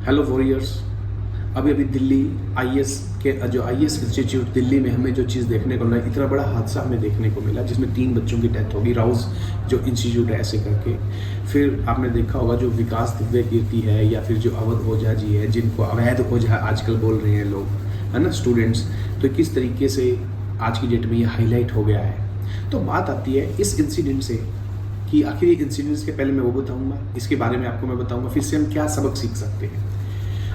Hello warriors. अभी अभी Delhi IAS के जो आईएएस इंस्टीट्यूट दिल्ली में हमें जो चीज़ देखने को मिला, इतना बड़ा हादसा हमें देखने को मिला जिसमें 3 बच्चों की डेथ होगी। राउज जो इंस्टीट्यूट है ऐसे करके। फिर आपने देखा होगा जो विकास दिव्य कीर्ति है या फिर जो अवध ओझा जी है, जिनको अवैध ओझा आजकल बोल रहे हैं लोग, है ना, स्टूडेंट्स। तो किस तरीके से आज की डेट में ये हाईलाइट हो गया है। तो बात आती है इस इंसिडेंट से कि आखिर ये इंसिडेंट्स के पहले मैं वो बताऊंगा, इसके बारे में आपको मैं बताऊंगा, फिर से हम क्या सबक सीख सकते हैं।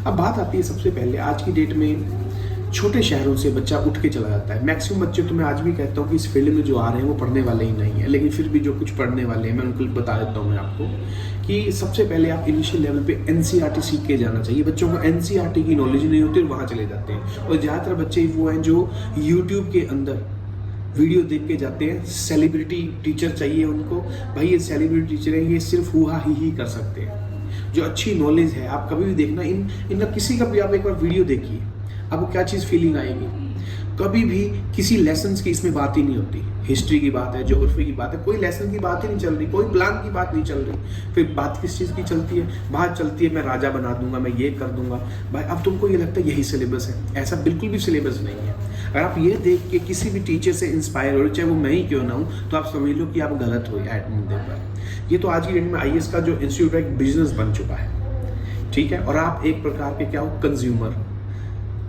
अब बात आती है सबसे पहले आज की डेट में छोटे शहरों से बच्चा उठ के चला जाता है। मैक्सिमम बच्चे तो मैं आज भी कहता हूँ कि इस फील्ड में जो आ रहे हैं वो पढ़ने वाले ही नहीं है, लेकिन फिर भी जो कुछ पढ़ने वाले हैं मैं उनको बता देता हूँ मैं आपको कि सबसे पहले आप इनिशियल लेवल पे एनसीईआरटी सीख के जाना चाहिए। बच्चों को एनसीईआरटी की नॉलेज नहीं होती और वहाँ चले जाते हैं। और ज़्यादातर बच्चे वो हैं जो यूट्यूब के अंदर वीडियो देख के जाते हैं। सेलिब्रिटी टीचर चाहिए उनको, भाई ये सेलिब्रिटी टीचर है, ये सिर्फ हुआ ही कर सकते हैं। जो अच्छी नॉलेज है आप कभी भी देखना, इनका किसी का भी आप एक बार वीडियो देखिए, आपको क्या चीज़ फीलिंग आएगी। कभी भी किसी लेसन्स की इसमें बात ही नहीं होती। हिस्ट्री की बात है, ज्योग्राफी की बात है, कोई लेसन की बात ही नहीं चल रही, कोई प्लान की बात नहीं चल रही। फिर बात किस चीज़ की चलती है, बात चलती है मैं राजा बना दूंगा, मैं ये कर दूंगा। भाई अब तुमको ये लगता है यही सिलेबस है, ऐसा बिल्कुल भी सिलेबस नहीं है। अगर आप ये देख के किसी भी टीचर से इंस्पायर हो रहे, चाहे वो मैं ही क्यों ना हूँ, तो आप समझ लो कि आप गलत हो एट मुद्दे पर। ये तो आज की डेट में आईएएस का जो इंस्टीट्यूट है एक बिजनेस बन चुका है, ठीक है। और आप एक प्रकार के क्या हो, कंज्यूमर।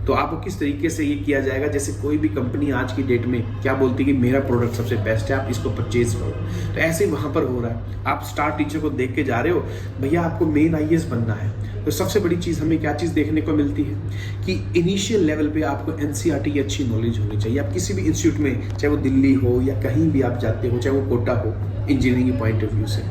तो आपको किस तरीके से ये किया जाएगा, जैसे कोई भी कंपनी आज की डेट में क्या बोलती है कि मेरा प्रोडक्ट सबसे बेस्ट है, आप इसको परचेज करो। तो ऐसे वहाँ पर हो रहा है। आप स्टार टीचर को देख के जा रहे हो, भैया आपको मेन आईएएस बनना है। तो सबसे बड़ी चीज़ हमें क्या चीज़ देखने को मिलती है कि इनिशियल लेवल पे आपको एनसीईआरटी की अच्छी नॉलेज होनी चाहिए। आप किसी भी इंस्टीट्यूट में, चाहे वो दिल्ली हो या कहीं भी आप जाते हो, चाहे वो कोटा हो, इंजीनियरिंग के पॉइंट ऑफ व्यू से,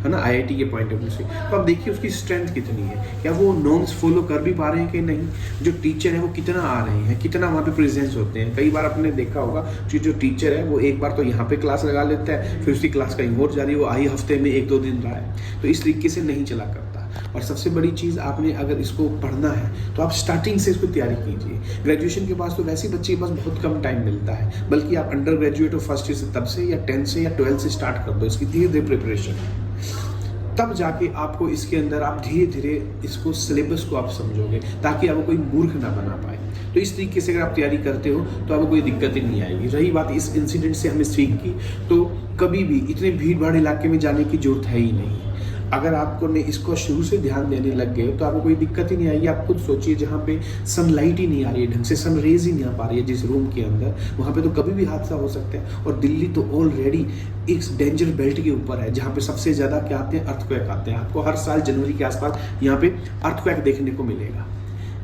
है ना, आईआईटी के पॉइंट ऑफ व्यू से, तो आप देखिए उसकी स्ट्रेंथ कितनी है, क्या वो नॉर्म्स फॉलो कर भी पा रहे हैं कि नहीं। जो टीचर है वो कितना आ रहे हैं, कितना वहाँ पे प्रेजेंस होते हैं। कई बार आपने देखा होगा कि जो टीचर है वो एक बार तो यहाँ पे क्लास लगा लेता है, फिर उसकी क्लास कहीं और जा रही है, वो आई हफ्ते में 1-2 दिन रहा है। तो इस तरीके से नहीं चला करता। और सबसे बड़ी चीज़, आपने अगर इसको पढ़ना है तो आप स्टार्टिंग से इसको तैयारी कीजिए। ग्रेजुएशन के बाद तो वैसे बच्चे के पास बहुत कम टाइम मिलता है, बल्कि आप अंडर ग्रेजुएट हो फर्स्ट ईयर से, तब से या 10th से या 12th से स्टार्ट कर दो इसकी धीरे धीरे प्रिपरेशन। तब जाके आपको इसके अंदर आप धीरे धीरे इसको सिलेबस को आप समझोगे, ताकि आपको कोई मूर्ख ना बना पाए। तो इस तरीके से अगर आप तैयारी करते हो तो आपको कोई दिक्कत ही नहीं आएगी। रही बात इस इंसिडेंट से हमें सीख की, तो कभी भी इतने भीड़ भाड़ इलाके में जाने की जरूरत है ही नहीं। अगर आपको ने इसको शुरू से ध्यान देने लग गए तो आपको कोई दिक्कत ही नहीं आएगी। आप खुद सोचिए, जहाँ पे सनलाइट ही नहीं आ रही है ढंग से, सन रेज ही नहीं आ पा रही है जिस रूम के अंदर, वहाँ पे तो कभी भी हादसा हो सकता है। और दिल्ली तो ऑलरेडी एक डेंजर बेल्ट के ऊपर है, जहाँ पे सबसे ज़्यादा क्या आते हैं, अर्थक्वेक आते हैं। आपको हर साल जनवरी के आसपास यहाँ पे अर्थक्वेक देखने को मिलेगा,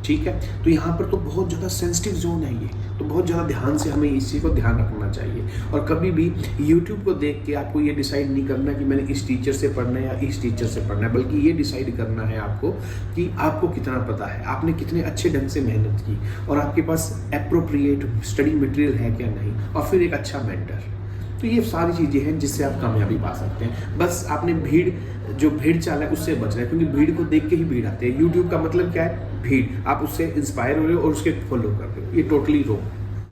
ठीक है। तो यहाँ पर तो बहुत ज़्यादा सेंसिटिव जोन है ये, तो बहुत ज़्यादा ध्यान से हमें इसी को ध्यान रखना चाहिए। और कभी भी यूट्यूब को देख के आपको ये डिसाइड नहीं करना कि मैंने इस टीचर से पढ़ना है या इस टीचर से पढ़ना है, बल्कि ये डिसाइड करना है आपको कि आपको कितना पता है, आपने कितने अच्छे ढंग से मेहनत की, और आपके पास एप्रोप्रिएट स्टडी मटेरियल है क्या नहीं, और फिर एक अच्छा मेंटर। तो ये सारी चीज़ें हैं जिससे आप कामयाबी पा सकते हैं। बस आपने जो भीड़ चाल है उससे बचना है, क्योंकि भीड़ को देख के ही भीड़ आते हैं। यूट्यूब का मतलब क्या है, भीड़। आप उससे इंस्पायर हो रहे हो और उसके फॉलो कर रहे हो, ये टोटली रॉन्ग।